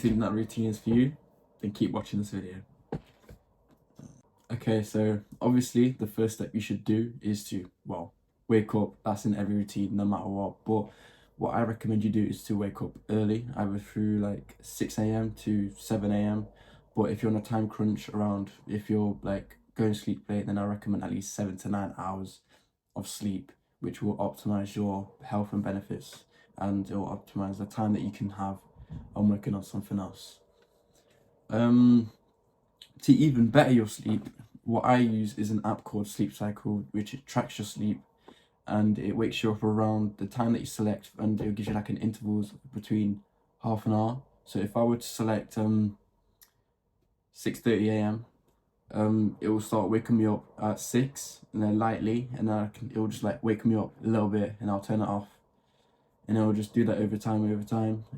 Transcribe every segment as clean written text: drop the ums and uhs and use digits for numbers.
think that routine is for you, then keep watching this video. Okay, so obviously the first step you should do is to, well, wake up. That's in every routine, no matter what. But what I recommend you do is to wake up early, either through like 6 a.m. to 7 a.m. But if you're on a time crunch around, if you're like going to sleep late, then I recommend at least 7 to 9 hours of sleep, which will optimize your health and benefits, and it will optimize the time that you can have on working on something else. To even better your sleep, what I use is an app called Sleep Cycle, which it tracks your sleep and it wakes you up around the time that you select, and it gives you like an intervals between half an hour. So if I were to select 6:30 a.m., it will start waking me up at 6, and then lightly, and then it will just like wake me up a little bit, and I'll turn it off, and it will just do that over time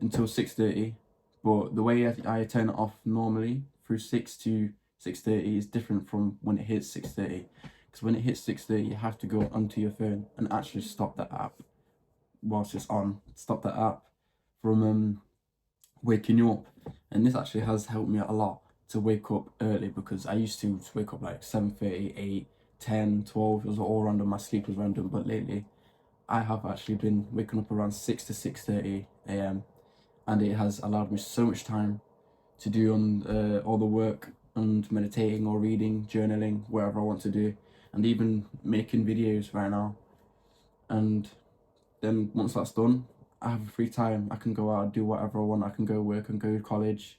until 6:30. But the way I turn it off normally through 6 to 6:30 is different from when it hits 6:30, because when it hits 6:30 you have to go onto your phone and actually stop that app whilst it's on. Stop that app from waking you up, and this actually has helped me a lot to wake up early, because I used to wake up like 7:30, 8, 10, 12. It was all random, my sleep was random, but lately I have actually been waking up around 6 to 6:30 a.m. and it has allowed me so much time to do on all the work and meditating or reading, journaling, whatever I want to do, and even making videos right now. And then once that's done, I have free time. I can go out, do whatever I want. I can go work and go to college.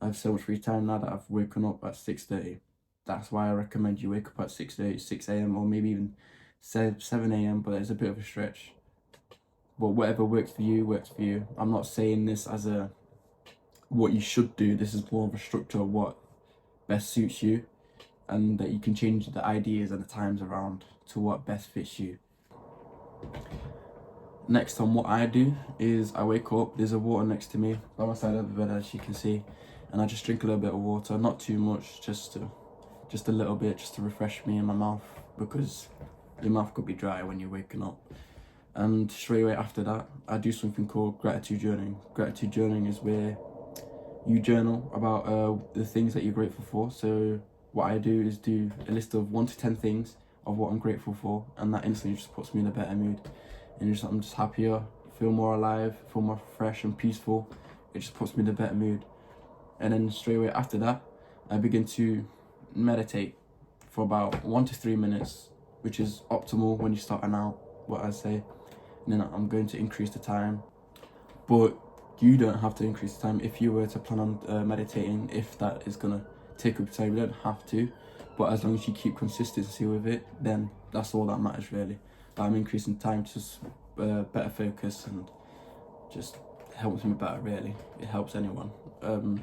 I have so much free time now that I've woken up at 6:30. That's why I recommend you wake up at 6:30, 6 a.m. or maybe even 7 a.m. But it's a bit of a stretch. But whatever works for you, works for you. I'm not saying this as a what you should do. This is more of a structure of what best suits you, and that you can change the ideas and the times around to what best fits you. Next on, what I do is I wake up, there's a water next to me by my side of the bed, as you can see, and I just drink a little bit of water, not too much, just a little bit, just to refresh me in my mouth, because your mouth could be dry when you're waking up. And straight away after that, I do something called gratitude journaling. Gratitude journaling is where you journal about the things that you're grateful for. So what I do is do a list of 1 to 10 things of what I'm grateful for, and that instantly just puts me in a better mood, and I'm just happier, feel more alive, feel more fresh and peaceful. It just puts me in a better mood. And then straight away after that, I begin to meditate for about 1 to 3 minutes, which is optimal when you're starting out, what I say. And then I'm going to increase the time, but you don't have to increase the time if you were to plan on meditating. If that is gonna take up time, you don't have to, but as long as you keep consistency with it, then that's all that matters really. But I'm increasing time to better focus, and just helps me better really. It helps anyone. And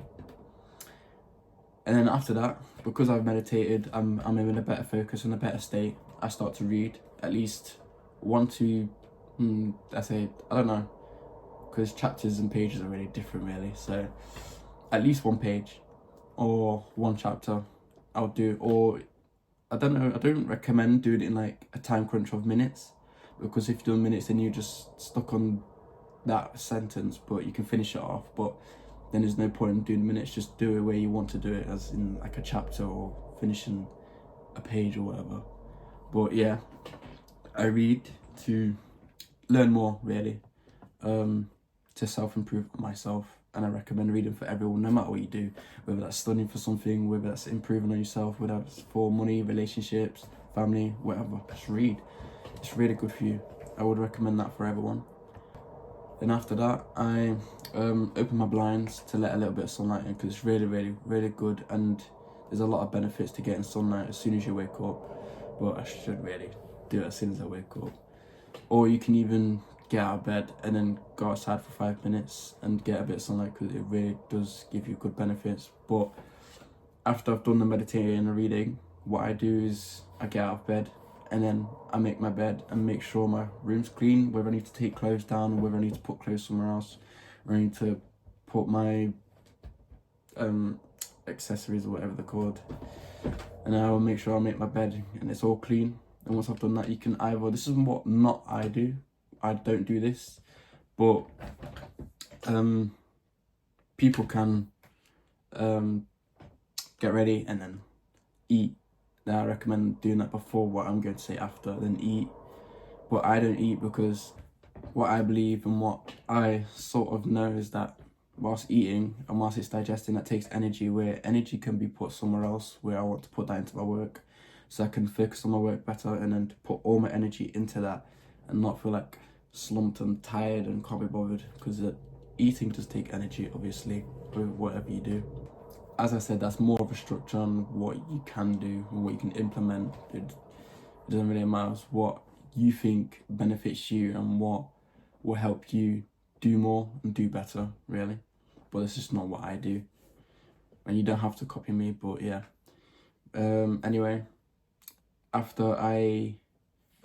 then after that, because I've meditated, I'm in a better focus and a better state. I start to read at least 1 to I don't know, because chapters and pages are really different really, so at least 1 page or 1 chapter I'll do. Or I don't know, I don't recommend doing it in like a time crunch of minutes, because if you're doing minutes then you're just stuck on that sentence, but you can finish it off. But then there's no point in doing minutes. Just do it where you want to do it, as in like a chapter or finishing a page or whatever. But yeah, I read to learn more really, to self-improve myself, and I recommend reading for everyone, no matter what you do, whether that's studying for something, whether that's improving on yourself, whether that's for money, relationships, family, whatever. Just read. It's really good for you. I would recommend that for everyone. Then after that, I open my blinds to let a little bit of sunlight in, because it's really good, and there's a lot of benefits to getting sunlight as soon as you wake up, but I should really do it as soon as I wake up. Or you can even get out of bed and then go outside for 5 minutes and get a bit of sunlight, because it really does give you good benefits. But after I've done the meditating and the reading, what I do is I get out of bed and then I make my bed and make sure my room's clean, whether I need to take clothes down or whether I need to put clothes somewhere else, or I need to put my accessories or whatever they're called. And I will make sure I make my bed and it's all clean. And once I've done that, you can either, this is what not I do, I don't do this, but people can get ready and then eat. Now I recommend doing that before what I'm going to say after, then eat. But I don't eat because what I believe and what I sort of know is that whilst eating and whilst it's digesting, that takes energy, where energy can be put somewhere else, where I want to put that into my work so I can focus on my work better, and then to put all my energy into that and not feel like slumped and tired and can't be bothered, because eating does take energy, obviously, with whatever you do. As I said, that's more of a structure on what you can do and what you can implement. It doesn't really matter what you think benefits you and what will help you do more and do better, really. But it's just not what I do. And you don't have to copy me, but yeah. Anyway, after I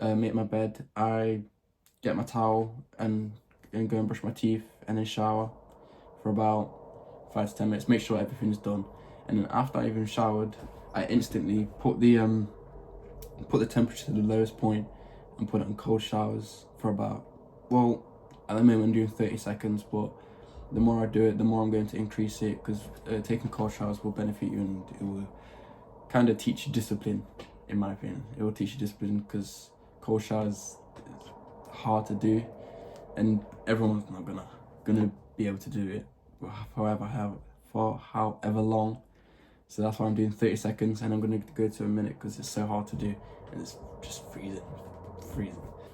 make my bed, I get my towel and go and brush my teeth and then shower for about 5 to 10 minutes, make sure everything's done. And then after I even showered, I instantly put the temperature to the lowest point and put it on cold showers for about, well, at the moment I'm doing 30 seconds, but the more I do it, the more I'm going to increase it, because taking cold showers will benefit you and it will kind of teach you discipline, in my opinion. It will teach you discipline because cold showers is hard to do and everyone's not gonna be able to do it for however long. So that's why I'm doing 30 seconds and I'm gonna go to a minute because it's so hard to do and it's just freezing.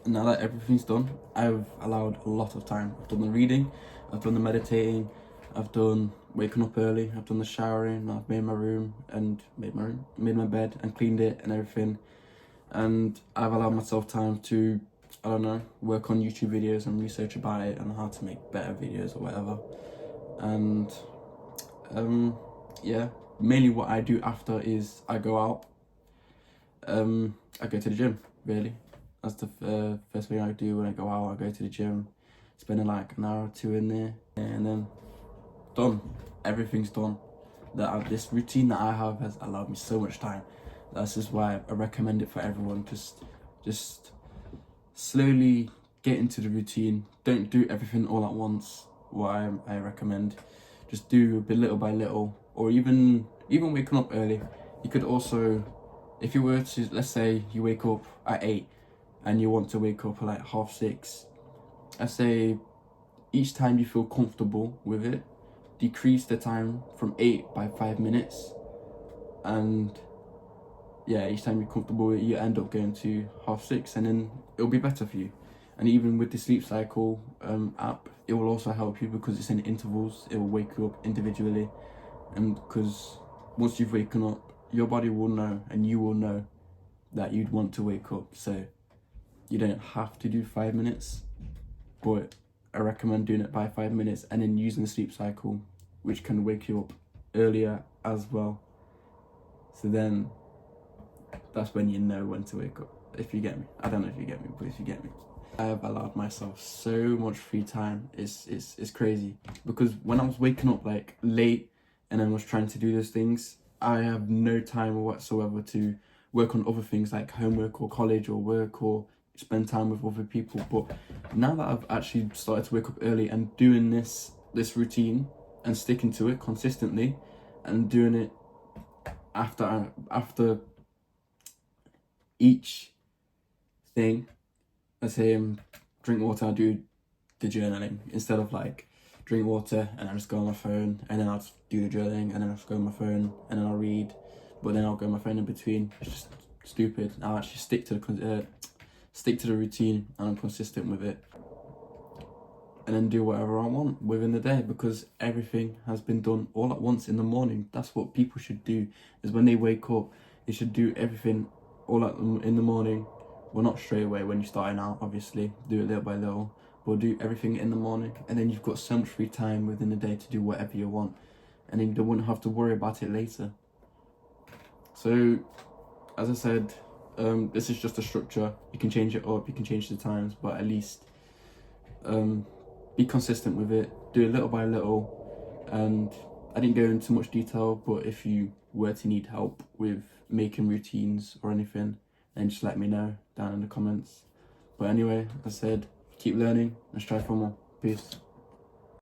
And now that everything's done, I've allowed a lot of time. I've done the reading, I've done the meditating, I've done waking up early, I've done the showering, I've made my room and made my bed and cleaned it and everything. And I've allowed myself time to, I don't know, work on YouTube videos and research about it and how to make better videos or whatever. And yeah, mainly what I do after is I go out. I go to the gym, really. That's the first thing I do when I go out. I go to the gym, spending like an hour or two in there, and then done. Everything's done. This routine that I have has allowed me so much time. That's just why I recommend it for everyone. Just slowly get into the routine. Don't do everything all at once. What I recommend, just do little by little, or even waking up early. You could also, if you were to, let's say you wake up at 8 and you want to wake up at like 6:30, I say each time you feel comfortable with it, decrease the time from 8 by 5 minutes, and yeah, each time you're comfortable with it, you end up going to 6:30, and then it'll be better for you. And even with the sleep cycle app, it will also help you because it's in intervals. It will wake you up individually, and because once you've waken up, your body will know and you will know that you'd want to wake up. So you don't have to do 5 minutes, but I recommend doing it by 5 minutes and then using the sleep cycle, which can wake you up earlier as well. So then that's when you know when to wake up, if you get me. I don't know if you get me, but if you get me. I have allowed myself so much free time. It's crazy, because when I was waking up like late and I was trying to do those things, I have no time whatsoever to work on other things like homework or college or work or spend time with other people. But now that I've actually started to wake up early and doing this routine and sticking to it consistently and doing it after each thing, let's say drink water, I do the journaling instead of like drink water and I just go on my phone and then I'll just do the journaling and then I'll just go on my phone and then I'll read, but then I'll go on my phone in between. It's just stupid. I'll actually stick to the routine and I'm consistent with it, and then do whatever I want within the day, because everything has been done all at once in the morning. That's what people should do, is when they wake up, they should do everything in the morning. Well, not straight away when you're starting out, obviously, do it little by little, but do everything in the morning, and then you've got so much free time within the day to do whatever you want, and then you don't have to worry about it later. So, as I said, this is just a structure. You can change it up, you can change the times, but at least be consistent with it, do it little by little. And I didn't go into much detail, but if you were to need help with making routines or anything, then just let me know down in the comments. But anyway, as I said, keep learning and strive for more. Peace.